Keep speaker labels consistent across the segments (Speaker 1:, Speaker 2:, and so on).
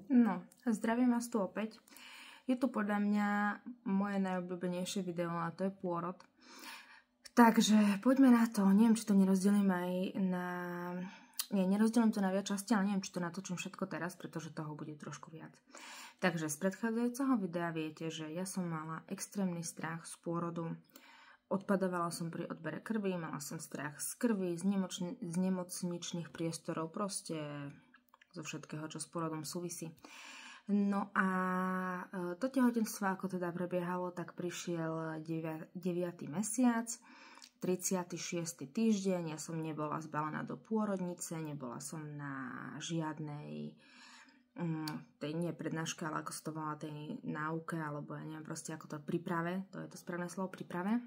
Speaker 1: No, zdravím vás tu opäť. Je tu podľa mňa moje najobľúbenejšie video a to je pôrod. Takže poďme na to. Neviem, či to nerozdelím aj na... Nie, nerozdelím to na viac časti, ale neviem, či to natočím všetko teraz, pretože toho bude trošku viac. Takže z predchádzajúceho videa viete, že ja som mala extrémny strach z pôrodu. Odpadávala som pri odbere krvi, mala som strach z krvi, z nemocničných priestorov, proste zo všetkého, čo s pôrodom súvisí. No a to tehotenstvo, ako teda prebiehalo, tak prišiel 9. mesiac, 36. týždeň, ja som nebola zbalená do pôrodnice, nebola som na žiadnej tej nie prednáške, ale ako sa to volá, tej náuke, alebo ja neviem proste ako to príprave, to je to správne slovo, príprave.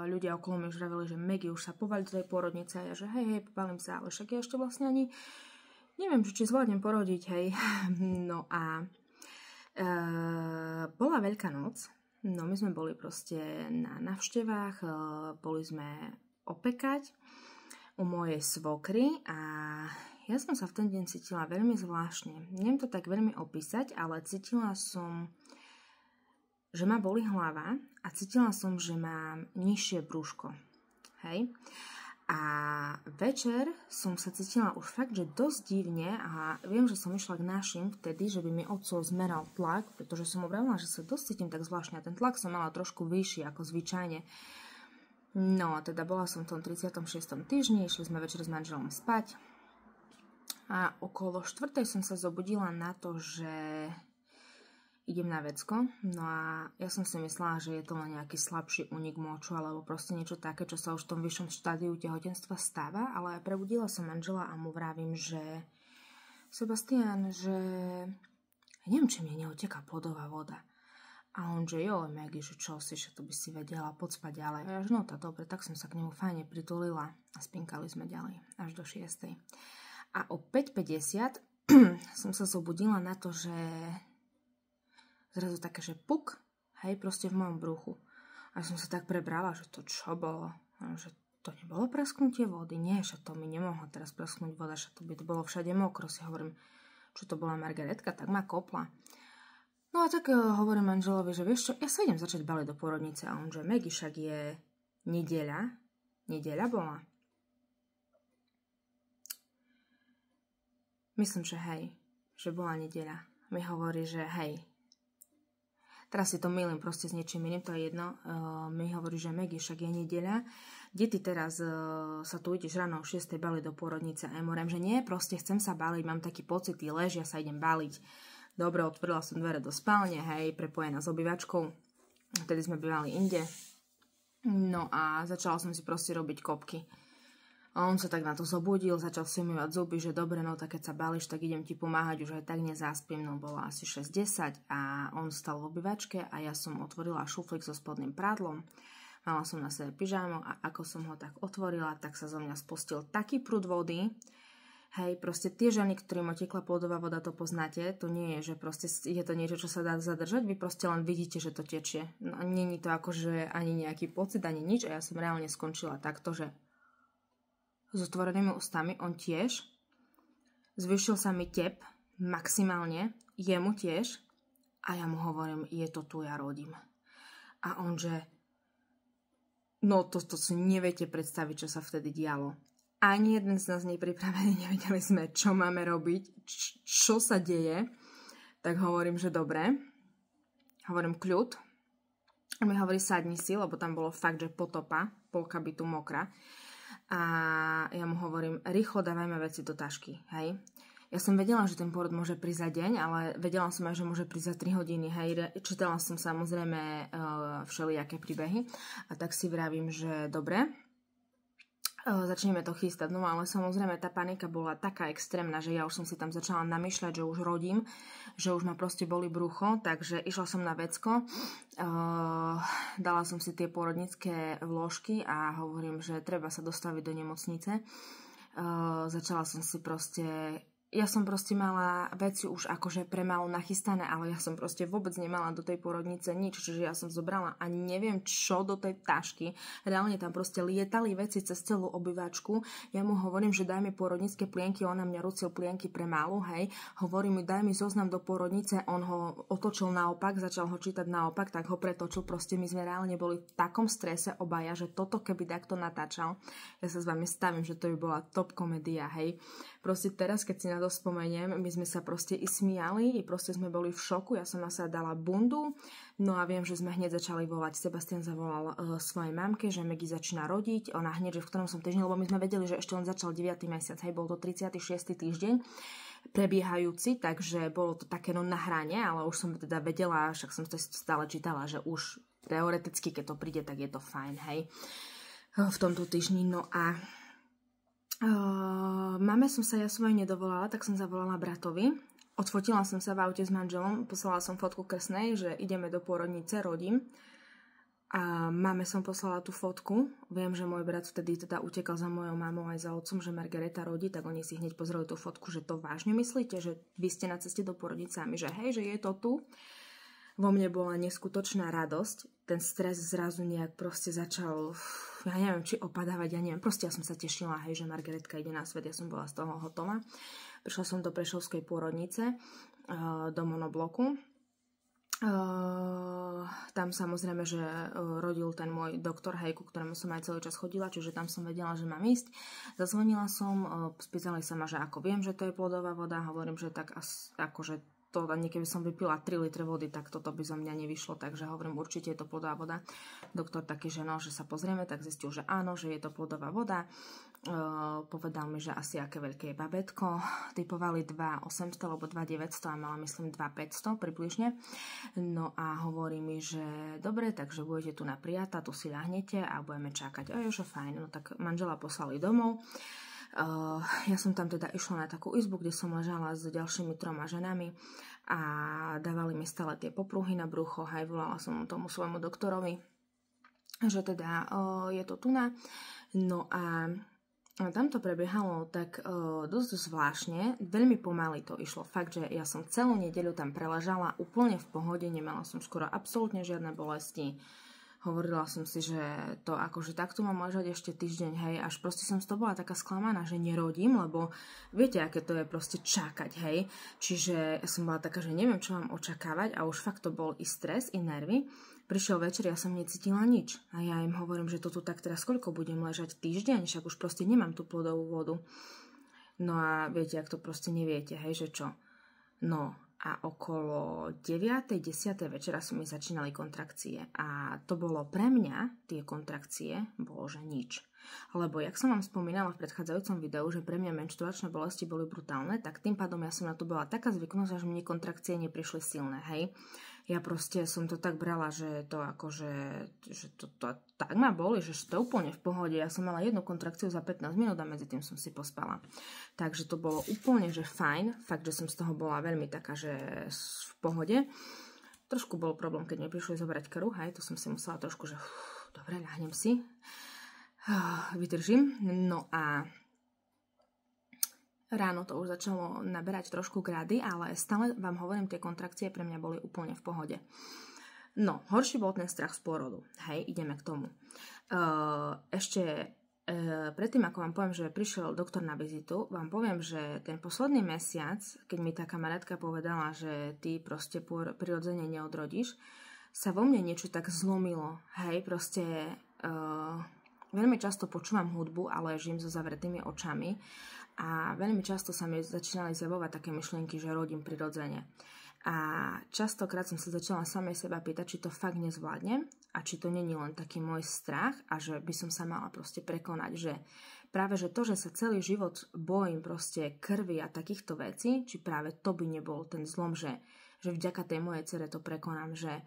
Speaker 1: Ľudia okolo mňa už vravili, že Maggie, už sa povali do tej pôrodnice a ja, že hej, povalím sa, ale však ja ešte vlastne ani neviem, či zvládnem porodiť, hej. No a bola Veľká noc, no my sme boli proste na návštevách, boli sme opekať u mojej svokry a ja som sa v ten deň cítila veľmi zvláštne. Neviem to tak veľmi opísať, ale cítila som, že ma boli hlava a cítila som, že mám nižšie brúško, hej. A večer som sa cítila už fakt, že dosť divne a viem, že som išla k našim vtedy, že by mi otco zmeral tlak, pretože som mu vravila, že sa dosť cítim tak zvláštne a ten tlak som mala trošku vyšší ako zvyčajne. No a teda bola som v tom 36. týždni, išli sme večer s manželom spať a okolo 4. som sa zobudila na to, že idem na vecko, no a ja som si myslela, že je to len nejaký slabší únik moču alebo proste niečo také, čo sa už v tom vyššom štádiu tehotenstva stáva, ale prebudila som manžela a mu vravím, že Sebastian, že neviem, či mi neoteká plodová voda. A on, že jo, Maggie, že čo si, že to by si vedela, poď spať ďalej. A ja, že no tá dobre, tak som sa k nemu fajne pritulila a spinkali sme ďalej až do 6. A o 5:50 som sa zobudila na to, že zrazu také, že puk, hej, proste v mojom bruchu. A som sa tak prebrala, že to čo bolo? A že to nebolo prasknutie vody? Nie, že to mi nemohla teraz prasknúť voda, že to by to bolo všade mokro. Si hovorím, čo to bola Margaretka, tak ma kopla. No a tak hovorím manželovi, že vieš čo, ja sa idem začať baliť do pôrodnice. A on, že Maggie, však je nedeľa. Nedeľa bola. Myslím, že hej, že bola nedeľa. Mi hovorí, že hej, teraz si to mýlim proste s niečím iným, to je jedno. Mi hovorí, že Maggie, však je nedeľa. Kde ty teraz sa tu ideš ráno o 6. baliť do pôrodnice? A ja mu že nie, proste chcem sa baliť, mám taký pocit, ty lež, ja sa idem baliť. Dobre, otvorila som dvere do spálne, hej, prepojená s obývačkou. Vtedy sme bývali inde. No a začala som si proste robiť kopky. A on sa tak na to zobudil, začal si umývať zuby, že dobre, no tak keď sa balíš, tak idem ti pomáhať, už aj tak nezaspím, no bolo asi 6:10 a on stal v obývačke a ja som otvorila šuflík so spodným prádlom. Mala som na sebe pyžámo a ako som ho tak otvorila, tak sa zo mňa spustil taký prúd vody. Hej, proste tie ženy, ktorým otekla plodová voda, to poznáte, to nie je, že proste je to niečo, čo sa dá zadržať, vy proste len vidíte, že to tečie. No není to akože ani nejaký pocit, ani nič a ja som reálne skončila takto, že s otvorenými ústami, on tiež. Zvyšil sa mi tep, maximálne, jemu tiež. A ja mu hovorím, je to tu, ja rodím. A on, že no to si neviete predstaviť, čo sa vtedy dialo. Ani jeden z nás nepripravený, nevedeli sme, čo máme robiť, čo sa deje. Tak hovorím, že dobre. Hovorím kľud. A mi hovorí, sadni si, lebo tam bolo fakt, že potopa, polka bytu mokrá. A ja mu hovorím, rýchlo dávajme veci do tašky, hej. Ja som vedela, že ten pôrod môže prísť za deň, ale vedela som aj, že môže prísť za 3 hodiny, hej. Čítala som samozrejme všelijaké príbehy a tak si vravím, že dobre, začneme to chystať. No ale samozrejme tá panika bola taká extrémna, že ja už som si tam začala namýšľať, že už rodím, že už ma proste boli brucho, takže išla som na vecko, dala som si tie pôrodnické vložky a hovorím, že treba sa dostaviť do nemocnice. Začala som si proste ja som proste mala veci už akože premálo nachystané, ale ja som proste vôbec nemala do tej porodnice nič, čiže ja som zobrala ani neviem čo do tej tašky. Reálne tam proste lietali veci cez celú obývačku. Ja mu hovorím, že daj mi porodnícke plienky, on na mňa rucil plienky premálo, hej. Hovorím mi, daj mi zoznam do porodnice, on ho otočil naopak, začal ho čítať naopak, tak ho pretočil. Proste my sme reálne boli v takom strese obaja, že toto keby takto natáčal, ja sa s vami stavím, že to by bola top komédia, hej. Proste teraz, keď si na to spomeniem, my sme sa proste i smiali, i proste sme boli v šoku, ja som sa dala bundu, no a viem, že sme hneď začali volať. Sebastian zavolal svojej mamke, že Maggie začína rodiť, ona hneď, že v ktorom som týždni, lebo my sme vedeli, že ešte len začal 9. mesiac, hej, bol to 36. týždeň prebiehajúci, takže bolo to také na hrane, ale už som teda vedela, však som to stále čítala, že už teoreticky, keď to príde, tak je to fajn, hej, v tomto týždni. No a mame som sa ja svojej nedovolala, tak som zavolala bratovi. Odfotila som sa v aute s manželom, poslala som fotku krsnej, že ideme do pôrodnice, rodím. A mame som poslala tú fotku. Viem, že môj brat vtedy teda utekal za mojou mamou aj za otcom, že Margareta rodí, tak oni si hneď pozreli tú fotku, že to vážne myslíte, že vy ste na ceste do pôrodnice a my, že hej, že je to tu. Vo mne bola neskutočná radosť. Ten stres zrazu nejak proste začal, ja neviem, či opadávať, ja neviem. Proste ja som sa tešila, hej, že Margaretka ide na svet, ja som bola z toho hotová. Prišla som do Prešovskej pôrodnice, do monobloku. Tam samozrejme, že rodil ten môj doktor, hej, ku ktorému som aj celý čas chodila, čiže tam som vedela, že mám ísť. Zazvonila som, spýtali sa ma, že ako viem, že to je plodová voda, hovorím, že tak akože to ani keby som vypila 3 litre vody, tak toto by zo mňa nevyšlo, takže hovorím, určite je to plodová voda. Doktor taký, že no, že sa pozrieme, tak zistil, že áno, že je to plodová voda. Povedal mi, že asi aké veľké je babetko. Typovali 2,800 alebo 2,900 a mala myslím 2,500 približne. No a hovorí mi, že dobre, takže budete tu na prijatá, tu si ľahnete a budeme čakať. A že fajn, no tak manžela poslali domov. Ja som tam teda išla na takú izbu, kde som ležala s ďalšími 3 ženami a dávali mi stále tie popruhy na brucho, aj volala som tomu svojmu doktorovi, že teda je to tuná. No a tam to prebiehalo tak dosť zvláštne, veľmi pomaly to išlo. Fakt, že ja som celú nedeľu tam preležala úplne v pohode, nemala som skoro absolútne žiadne bolesti. Hovorila som si, že to akože takto mám ležať ešte týždeň, hej, až proste som z toho bola taká sklamaná, že nerodím, lebo viete, aké to je proste čakať, hej. Čiže ja som bola taká, že neviem, čo mám očakávať a už fakt to bol i stres, i nervy. Prišiel večer, ja som necítila nič a ja im hovorím, že to tu tak teraz koľko budem ležať, týždeň, však už proste nemám tú plodovú vodu. No a viete, ak to proste neviete, hej, že čo. No a okolo 9. 10. večera sa mi začínali kontrakcie a to bolo pre mňa, tie kontrakcie, bolo, že nič. Lebo, jak som vám spomínala v predchádzajúcom videu, že pre mňa menštruačné bolesti boli brutálne, tak tým pádom ja som na to bola taká zvyknutá, že mne kontrakcie neprišli silné, hej. Ja proste som to tak brala, že to akože, že to tak ma boli, že to úplne v pohode. Ja som mala jednu kontrakciu za 15 minút a medzi tým som si pospala. Takže to bolo úplne, že fajn. Fakt, že som z toho bola veľmi taká, že v pohode. Trošku bol problém, keď mi prišli zobrať krv, hej, to som si musela trošku, že dobre, ľahnem si. Vydržím. No a ráno to už začalo naberať trošku grady, ale stále vám hovorím, tie kontrakcie pre mňa boli úplne v pohode. No, horší bol ten strach z pôrodu. Hej, ideme k tomu. Ešte predtým, ako vám poviem, že prišiel doktor na vizitu, vám poviem, že ten posledný mesiac, keď mi tá kamarátka povedala, že ty proste prirodzene neodrodíš, sa vo mne niečo tak zlomilo. Hej, proste veľmi často počúvam hudbu, ale žijem so zavretými očami. A veľmi často sa mi začínali zjavovať také myšlienky, že rodím prirodzene. A častokrát som sa začala samej seba pýtať, či to fakt nezvládnem a či to není len taký môj strach a že by som sa mala proste prekonať, že práve že to, že sa celý život bojím proste krvi a takýchto vecí, či práve to by nebol ten zlom, že vďaka tej mojej dcere to prekonám, že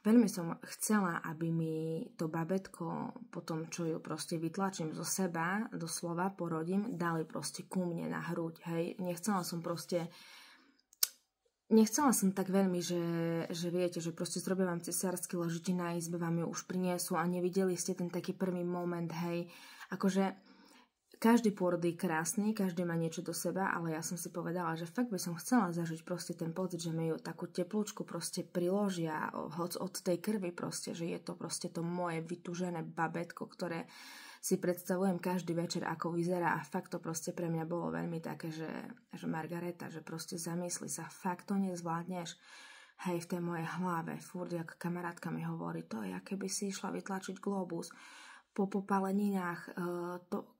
Speaker 1: veľmi som chcela, aby mi to babetko potom, čo ju proste vytlačím zo seba, doslova porodím, dali proste ku mne na hruď, hej. Nechcela som tak veľmi, že viete, že proste zrobia vám cisársky, ležíte na izbe, vám ju už priniesú a nevideli ste ten taký prvý moment, hej. Akože každý pôrod je krásny, každý má niečo do seba, ale ja som si povedala, že fakt by som chcela zažiť proste ten pocit, že mi ju takú teplúčku proste priložia od tej krvi proste, že je to proste to moje vytúžené babetko, ktoré si predstavujem každý večer, ako vyzerá a fakt to proste pre mňa bolo veľmi také, že Margareta, že proste zamysli sa, fakt to nezvládneš. Hej, v tej mojej hlave, furt, jak kamarátka mi hovorí, to je, keby si išla vytlačiť globus. Po popáleninách,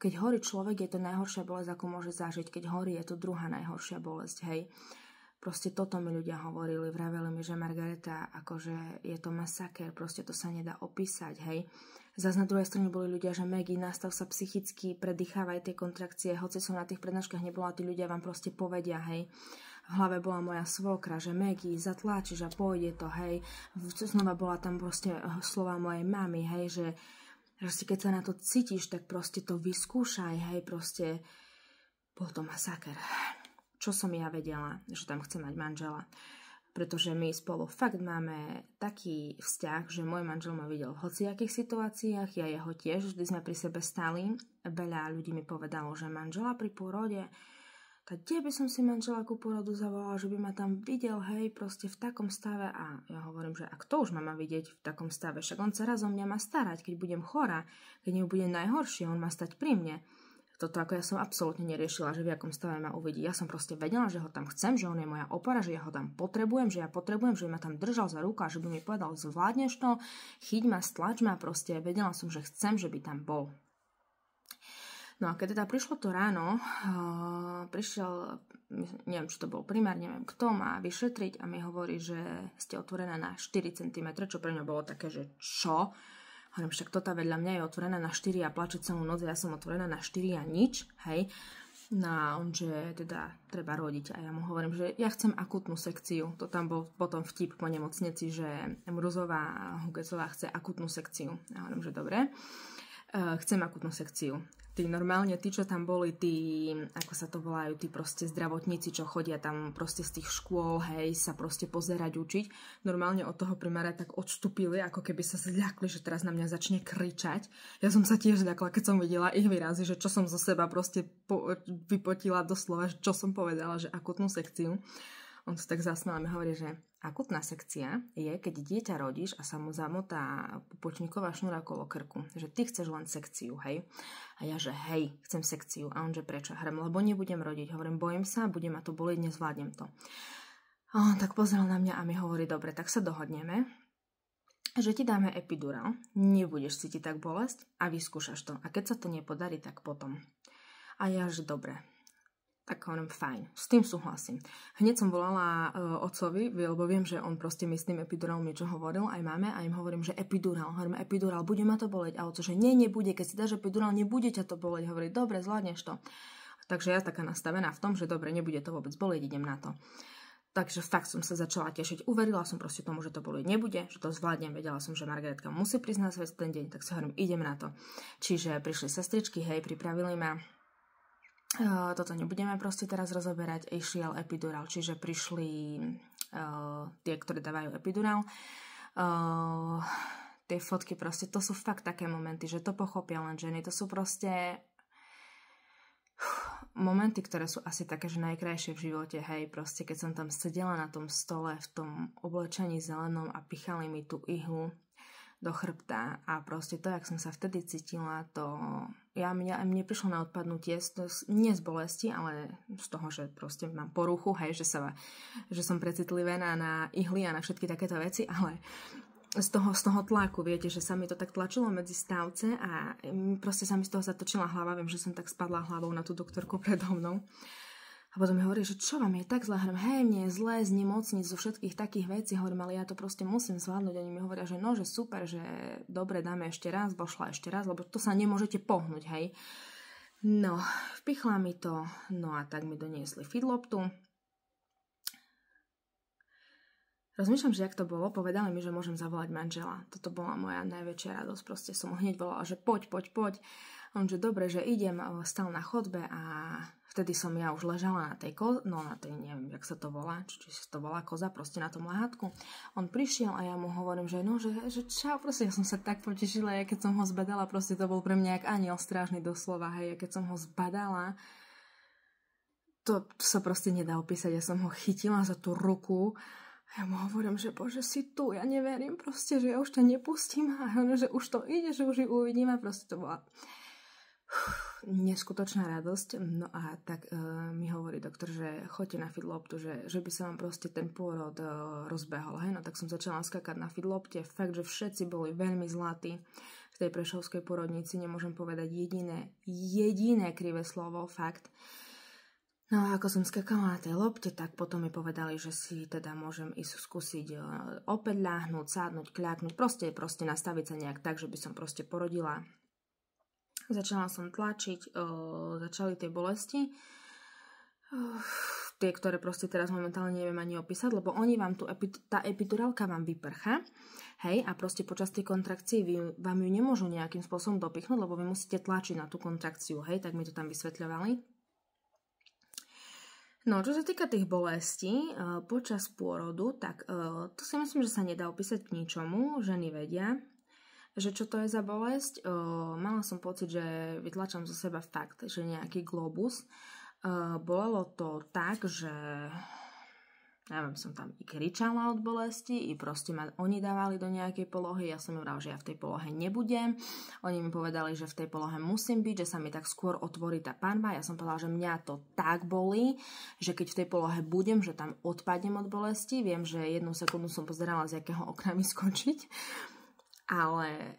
Speaker 1: keď horí človek, je to najhoršia bolesť, ako môže zažiť. Keď horí, je to druhá najhoršia bolesť, hej. Proste toto mi ľudia hovorili, vraveli mi, že Margareta, akože je to masaker, proste to sa nedá opísať, hej. Zas na druhej strane boli ľudia, že Maggie, nastav sa psychicky, predýchávaj tie kontrakcie, hoci som na tých prednáškach nebola, tí ľudia vám proste povedia, hej. V hlave bola moja svokra, že Maggie, zatláčiš a pôjde to, hej. Znova bola tam proste slova mojej mamy, hej, že proste keď sa na to cítiš, tak proste to vyskúšaj, hej, proste bol to masaker. Čo som ja vedela, že tam chcem mať manžela. Pretože my spolu fakt máme taký vzťah, že môj manžel ma videl v hociakých situáciách, ja jeho tiež, vždy sme pri sebe stáli. Veľa ľudí mi povedalo, že manžela pri pôrode, tak kde by som si manžela ku pôrodu zavolala, že by ma tam videl, hej, proste v takom stave. A ja hovorím, že a kto už ma má vidieť v takom stave? Však on sa raz o mňa má starať, keď budem chorá, keď mu bude najhoršie, on má stať pri mne. Toto ako ja som absolútne neriešila, že v akom stave ma uvidí. Ja som proste vedela, že ho tam chcem, že on je moja opora, že ja ho tam potrebujem, že ja potrebujem, že ma tam držal za ruku a že by mi povedal, zvládneš to, chyť ma, stlač ma, proste vedela som, že chcem, že by tam bol. No a keď teda prišlo to ráno, prišiel, neviem, či to bol primár, neviem kto, má vyšetriť a mi hovorí, že ste otvorená na 4 cm, čo pre mňa bolo také, že čo? Hovorím, však toto vedľa mňa je otvorená na 4 a plače celú noc, ja som otvorená na 4 a nič, hej. No a on, že teda treba rodiť a ja mu hovorím, že ja chcem akutnú sekciu. To tam bol potom vtip po nemocnici, že Mruzová a Hugecová chce akutnú sekciu. Ja hovorím, že dobre. Chcem akutnú sekciu. Tí čo tam boli, tí, ako sa to volajú, tí proste zdravotníci, čo chodia tam proste z tých škôl, hej, sa proste pozerať, učiť. Normálne od toho primára tak odstúpili, ako keby sa zľakli, že teraz na mňa začne kričať. Ja som sa tiež zľakla, keď som videla ich výrazy, že čo som zo seba proste vypotila doslova, že čo som povedala, že akutnú sekciu. On sa tak zasmiel a mi hovorí, že akutná sekcia je, keď dieťa rodíš a sa mu zamotá pupočníková šnúra okolo krku. Že ty chceš len sekciu, hej? A ja, že hej, chcem sekciu. A on, že prečo? Hovorím, lebo nebudem rodiť. Hovorím, bojím sa, bude ma to bolieť, nezvládnem to. A on tak pozrel na mňa a mi hovorí, dobre, tak sa dohodneme, že ti dáme epidurál, nebudeš cítiť tak bolesť a vyskúšaš to. A keď sa to nepodarí, tak potom. A ja, že dobre. Tak hovorím, fajn, s tým súhlasím. Hneď som volala otcovi, lebo viem, že on proste mi s tým epidurálom niečo hovoril, aj máme, a im hovorím, že epidurál. Hovorím, epidurál, bude ma to boleť. A otco, že nebude, keď si dáš epidurál, nebude ťa to boleť. Hovorí, dobre, zvládneš to. Takže ja taká nastavená v tom, že dobre, nebude to vôbec boleť, idem na to. Takže fakt som sa začala tešiť. Uverila som proste tomu, že to boleť nebude, že to zvládnem. Vedela som, že Margaretka musí prísť na svet ten deň, tak si hovorím, idem na to. Čiže prišli sestričky, hej, pripravili ma. Toto nebudeme proste teraz rozoberať, išiel epidurál, čiže prišli tie, ktoré dávajú epidurál. Tie fotky proste, to sú fakt také momenty, že to pochopia len ženy, to sú proste momenty, ktoré sú asi také, že najkrajšie v živote, hej, proste keď som tam sedela na tom stole v tom oblečení zelenom a pichali mi tú ihlu do chrbta a proste to, jak som sa vtedy cítila, to mne prišlo na odpadnutie, nie z bolesti, ale z toho, že proste mám poruchu, hej, že som precitlivená na ihly a na všetky takéto veci, ale z toho tlaku, viete, že sa mi to tak tlačilo medzi stavce a proste sa mi z toho zatočila hlava, viem, že som tak spadla hlavou na tú doktorku predo mnou. A potom mi hovorí, že čo vám je tak zle? Hovorím, hej, mne je zle z nemocnic, zo všetkých takých vecí. Hovorím, ale ja to proste musím zvládnuť. Oni mi hovoria, že no, že super, že dobre, dáme ešte raz, bošla ešte raz, lebo to sa nemôžete pohnúť, hej. No, vpichla mi to, no a tak mi doniesli fidloptu. Rozmýšľam, že jak to bolo, povedali mi, že môžem zavolať manžela. Toto bola moja najväčšia radosť, proste som ho hneď volala, že poď. On, že dobre, že idem, stal na chodbe a vtedy som ja už ležala na tej neviem, jak sa to volá, či sa to volá koza, proste na tom lahátku. On prišiel a ja mu hovorím, že čau, proste ja som sa tak potešila, ja keď som ho zbadala, proste to bol pre mňa jak aniel strážny doslova, hej, keď som ho zbadala, to sa proste nedá opísať, ja som ho chytila za tú ruku. Ja mu hovorím, že Bože, si tu, ja neverím proste, že ja už ťa nepustím a že už to ide, že už ju uvidím a proste to bola neskutočná radosť. No a tak mi hovorí doktor, že choďte na feedloptu, že by sa vám proste ten pôrod rozbehol. Hej? No tak som začala skakať na feedlopte, fakt, že všetci boli veľmi zlatí v tej prešovskej pôrodnici, nemôžem povedať jediné krivé slovo, fakt. No a ako som skakala na tej lopte, tak potom mi povedali, že si teda môžem ísť skúsiť opäť ľahnúť, sádnuť, kľaknúť, proste nastaviť sa nejak tak, že by som proste porodila. Začala som tlačiť, začali tie bolesti, tie, ktoré proste teraz momentálne neviem ani opísať, lebo oni vám tá epidurálka vám vyprcha, hej, a proste počas tej kontrakcie vám ju nemôžu nejakým spôsobom dopichnúť, lebo vy musíte tlačiť na tú kontrakciu, hej, tak mi to tam vysvetľovali. No, čo sa týka tých bolestí počas pôrodu, tak to si myslím, že sa nedá opísať k ničomu. Ženy vedia, že čo to je za bolesť. Mala som pocit, že vytlačam zo seba fakt, že nejaký globus. Bolelo to tak, že neviem, som tam i kričala od bolesti, i proste ma oni dávali do nejakej polohy, ja som im vrala, že ja v tej polohe nebudem, oni mi povedali, že v tej polohe musím byť, že sa mi tak skôr otvorí tá panva, ja som povedala, že mňa to tak bolí, že keď v tej polohe budem, že tam odpadnem od bolesti, viem, že 1 sekundu som pozerala, z jakého okna mi skočiť, ale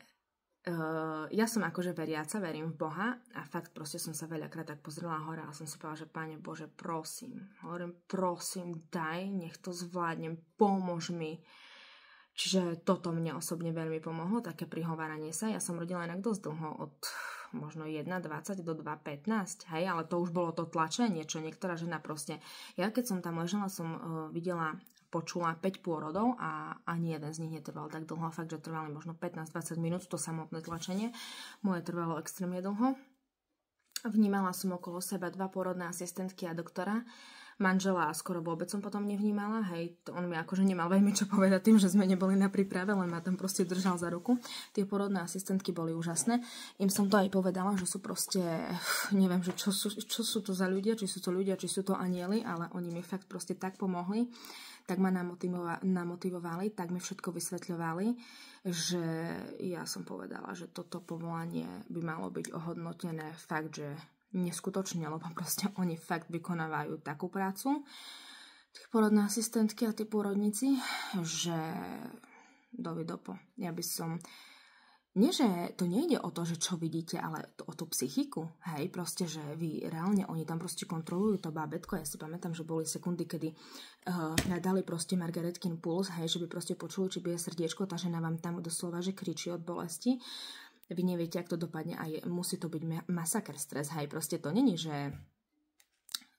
Speaker 1: ja som akože veriaca, verím v Boha a fakt proste som sa veľakrát tak pozrela hore a som si povedala, že Pane Bože, prosím, daj, nech to zvládnem, pomôž mi. Čiže toto mne osobne veľmi pomohlo, také prihováranie sa. Ja som rodila inak dosť dlho, od možno 1,20 do 2,15, hej, ale to už bolo to tlačenie, čo niektorá žena proste, ja keď som tam ležela, som počula 5 pôrodov a ani jeden z nich netrval tak dlho, fakt, že trvali možno 15-20 minút, to samotné tlačenie. Moje trvalo extrémne dlho. Vnímala som okolo seba 2 pôrodné asistentky a doktora. Manžela skoro vôbec som potom nevnímala, hej, on mi akože nemal veľmi čo povedať tým, že sme neboli na príprave, len ma tam proste držal za ruku. Tie pôrodné asistentky boli úžasné. Im som to aj povedala, že sú proste, neviem, že čo sú to za ľudia, či sú to anieli, ale oni mi fakt proste tak pomohli, tak ma namotivovali, tak mi všetko vysvetľovali, že ja som povedala, že toto povolanie by malo byť ohodnotené fakt, že neskutočne, lebo proste oni fakt vykonávajú takú prácu, tých porodné asistentky a tí pôrodníci, že dovidopo. Ja by som nie, že to nejde o to, že čo vidíte, ale o tú psychiku, hej, proste, že vy reálne, oni tam proste kontrolujú to bábätko, ja si pamätám, že boli sekundy, kedy dali proste Margaretkin puls, hej, že by proste počuli, či bije srdiečko, tá žena vám tam doslova, že kričí od bolesti, vy neviete, jak to dopadne a musí to byť masaker, stres, hej, proste to není, že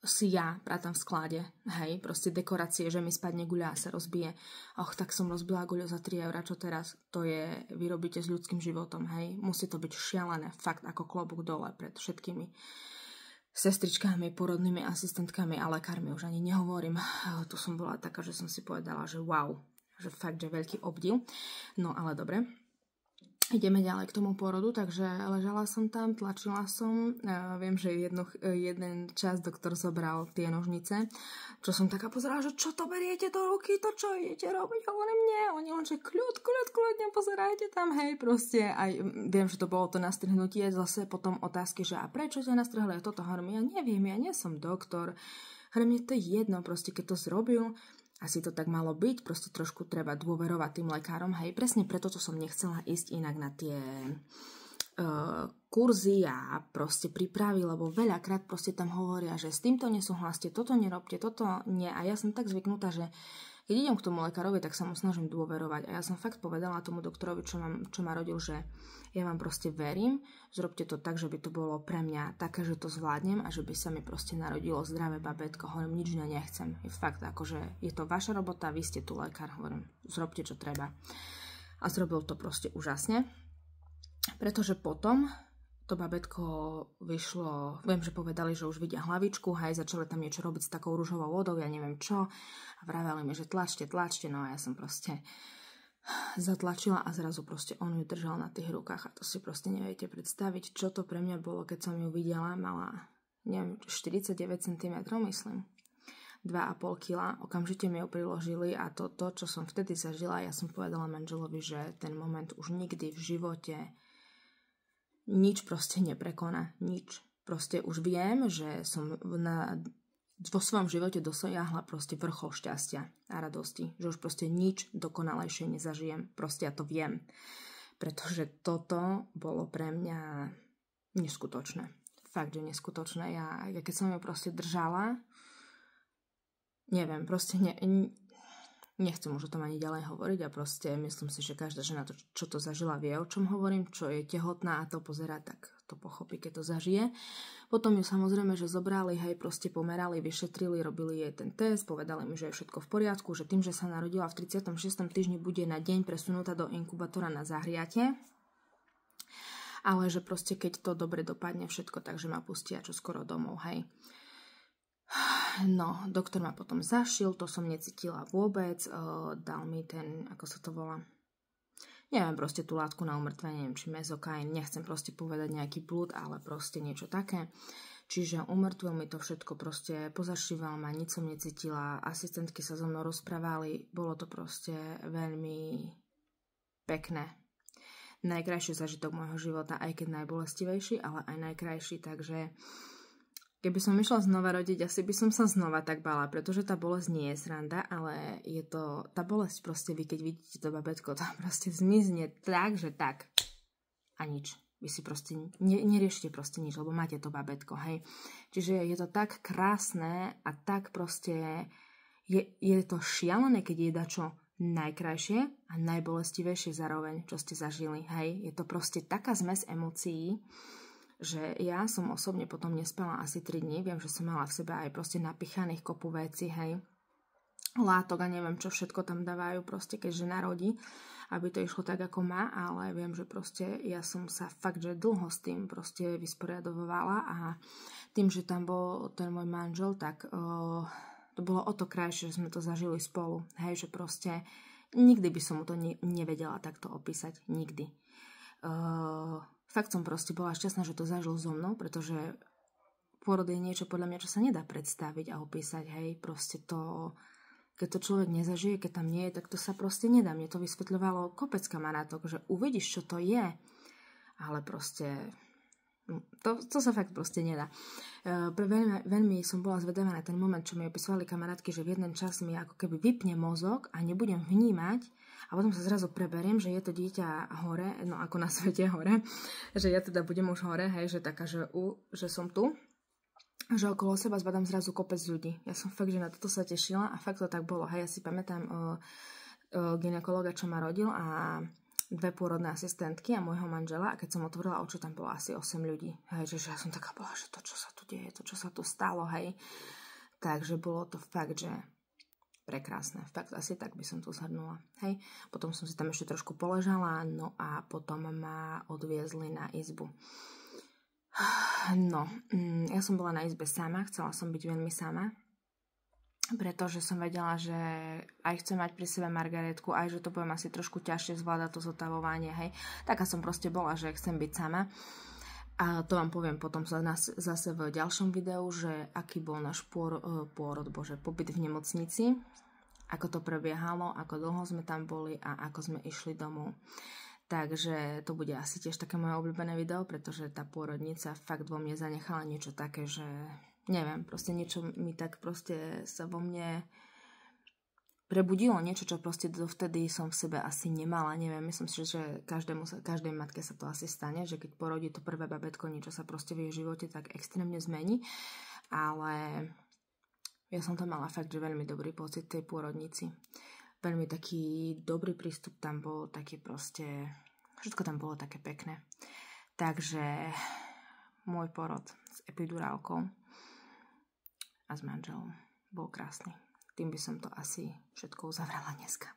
Speaker 1: si ja prátam v sklade, hej, proste dekorácie, že mi spadne guľa a sa rozbije. Tak som rozbila guľu za 3 €, čo teraz? To je, vy robíte s ľudským životom, hej. Musí to byť šialené, fakt ako klobúk dole pred všetkými sestričkami, porodnými asistentkami a lekármi, už ani nehovorím. Tu som bola taká, že som si povedala, že wow, že fakt, že veľký obdiv. No ale dobre. Ideme ďalej k tomu pôrodu, takže ležala som tam, tlačila som. Viem, že jeden čas doktor zobral tie nožnice, čo som taká pozerala, že čo to beriete do ruky, to čo idete robiť, hovorím nie. Oni len, že kľud, nepozerajte tam, hej, proste. Aj viem, že to bolo to nastrhnutie, zase potom otázky, že a prečo ťa nastrhli, a toto hovorím, ja neviem, ja nie som doktor. Hovorím, mne to je jedno, proste keď to zrobil, asi to tak malo byť, proste trošku treba dôverovať tým lekárom, hej, presne preto to som nechcela ísť inak na tie kurzy a proste prípravy, lebo veľakrát proste tam hovoria, že s týmto nesúhlaste, toto nerobte, toto nie, a ja som tak zvyknutá, že keď idem k tomu lekárovi, tak sa mu snažím dôverovať a ja som fakt povedala tomu doktorovi, čo ma rodil, že ja vám proste verím, zrobte to tak, že by to bolo pre mňa také, že to zvládnem a že by sa mi proste narodilo zdravé babätko, hovorím, nič nechcem, je fakt akože je to vaša robota, vy ste tu lekár, hovorím, zrobte čo treba a zrobil to proste úžasne, pretože potom to babetko vyšlo, viem, že povedali, že už vidia hlavičku, hej, začali tam niečo robiť s takou ružovou vodou, ja neviem čo, a vraveli mi, že tlačte, no a ja som proste zatlačila a zrazu proste on ju držal na tých rukách a to si proste neviete predstaviť, čo to pre mňa bolo, keď som ju videla, mala, neviem, 49 cm, myslím, 2,5 kg, okamžite mi ju priložili a to, čo som vtedy zažila, ja som povedala manželovi, že ten moment už nikdy v živote nič proste neprekoná, nič. Proste už viem, že som vo svojom živote dosiahla proste vrchol šťastia a radosti, že už proste nič dokonalejšie nezažijem, proste ja to viem, pretože toto bolo pre mňa neskutočné, fakt, že neskutočné. Ja keď som ju proste držala, neviem, proste nechcem už o tom ani ďalej hovoriť a proste myslím si, že každá žena, čo to zažila, vie, o čom hovorím, čo je tehotná a to pozerá, tak to pochopí, keď to zažije. Potom ju samozrejme, že zobrali, hej, proste pomerali, vyšetrili, robili jej ten test, povedali mi, že je všetko v poriadku, že tým, že sa narodila v 36. týždni, bude na deň presunutá do inkubátora na zahriatie, ale že proste keď to dobre dopadne všetko, takže ma pustia čoskoro domov, hej. No, doktor ma potom zašil, to som necítila vôbec, dal mi ten, ako sa to volá, neviem, proste tú látku na umrtvenie, neviem, či mezokain, nechcem proste povedať nejaký blúd, ale proste niečo také. Čiže umrtvil mi to všetko, proste pozašíval ma, nič som necítila, asistentky sa so mnou rozprávali, bolo to proste veľmi pekné. Najkrajší zážitok môjho života, aj keď najbolestivejší, ale aj najkrajší, takže keby som išla znova rodiť, asi by som sa znova tak bála, pretože tá bolesť nie je sranda, ale je to, tá bolesť proste vy, keď vidíte to babetko, to proste zmizne tak, že tak a nič. Vy si proste neriešite proste nič, lebo máte to babetko, hej. Čiže je to tak krásne a tak proste je to šialené, keď je dačo najkrajšie a najbolestivejšie zároveň, čo ste zažili, hej. Je to proste taká zmes emócií, že ja som osobne potom nespala asi 3 dní, viem, že som mala v sebe aj proste napichaných kopu veci, hej, látok a neviem, čo všetko tam dávajú proste, keď žena rodí, aby to išlo tak, ako má, ale viem, že proste ja som sa fakt, že dlho s tým proste vysporiadovala a tým, že tam bol ten môj manžel, tak to bolo o to krajšie, že sme to zažili spolu, hej, že proste nikdy by som mu to nevedela takto opísať, nikdy. Fakt som proste bola šťastná, že to zažil so mnou, pretože pôrod je niečo podľa mňa, čo sa nedá predstaviť a opísať, hej, proste to, keď to človek nezažije, keď tam nie je, tak to sa proste nedá. Mne to vysvetľovalo kopec kamarátok, že uvidíš, čo to je, ale proste to sa fakt proste nedá. Veľmi som bola zvedavá na ten moment, čo mi opisovali kamarátky, že v jeden čas mi ako keby vypne mozog a nebudem vnímať a potom sa zrazu preberiem, že je to dieťa hore, no ako na svete hore, že ja teda budem už hore, hej, že taká, že som tu, že okolo seba zbadám zrazu kopec ľudí. Ja som fakt, že na toto sa tešila a fakt to tak bolo. Hej, ja si pamätám gynekologa, čo ma rodil a 2 pôrodné asistentky a môjho manžela a keď som otvorila oči, tam bolo asi 8 ľudí. Hej, že ja som taká bola, že to, čo sa tu deje, to, čo sa tu stalo, hej. Takže bolo to fakt, že prekrásne. Fakt asi tak by som to zhrnula. Hej. Potom som si tam ešte trošku poležala, no a potom ma odviezli na izbu. No, ja som bola na izbe sama, chcela som byť veľmi sama, pretože som vedela, že aj chcem mať pri sebe Margaretku, aj že to budem asi trošku ťažšie zvládať to zotavovanie, hej. Taká som proste bola, že chcem byť sama. A to vám poviem potom zase v ďalšom videu, že aký bol náš pobyt v nemocnici, ako to prebiehalo, ako dlho sme tam boli a ako sme išli domov. Takže to bude asi tiež také moje obľúbené video, pretože tá pôrodnica fakt vo mne zanechala niečo také, že neviem, proste niečo mi tak proste sa vo mne prebudilo, niečo, čo proste dovtedy som v sebe asi nemala, neviem, myslím si, že každej matke sa to asi stane, že keď porodí to prvé babetko, niečo sa proste v jej živote tak extrémne zmení, ale ja som tam mala fakt, že veľmi dobrý pocit tej pôrodnici. Veľmi taký dobrý prístup tam bol, taký proste, všetko tam bolo také pekné. Takže môj porod s epidurálkou a s manželom bol krásny. Tým by som to asi všetko uzavrela dneska.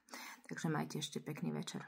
Speaker 1: Takže majte ešte pekný večer.